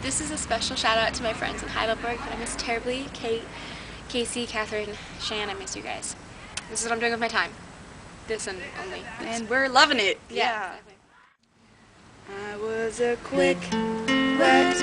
This is a special shout out to my friends in Heidelberg that I miss terribly. Kate, Casey, Catherine, Shan, I miss you guys. This is what I'm doing with my time. This and only this. And we're loving it. Yeah. I was a quick, wet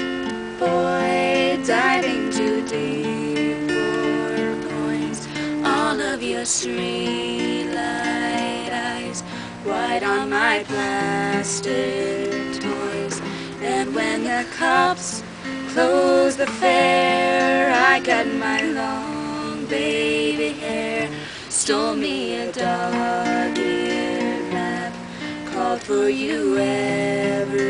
boy diving too deep for coins. All of your streetlight eyes white on my plastic toys. And when the cops closed the fair, I cut my long baby hair, stole me a dog-eared map, called for you everywhere.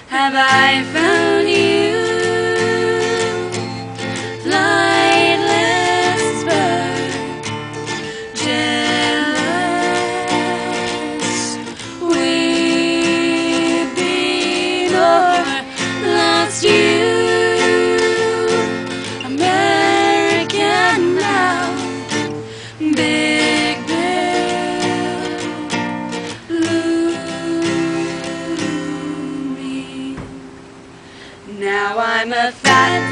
Have I found you? Flightless bird, jealous, weeping o'er lost you. American now, big bill, looming. Now I'm a fat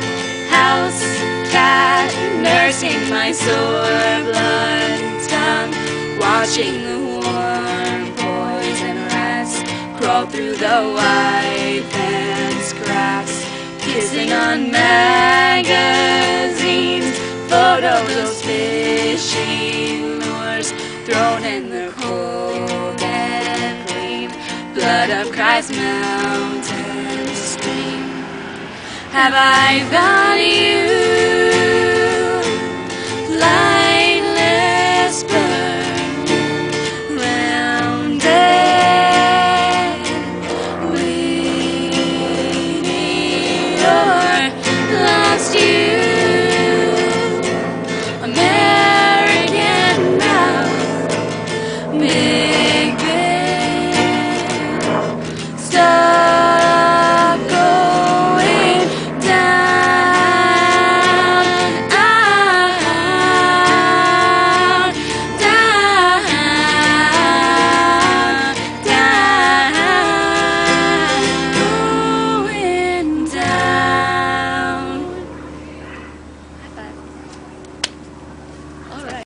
house cat, nursing my sore blood tongue, watching the warm poison rats crawl through the white fence cracks, kissing on magazines, photos of fishing lures thrown in the cold and clean blood of Christ's mountain stream. Have I found you?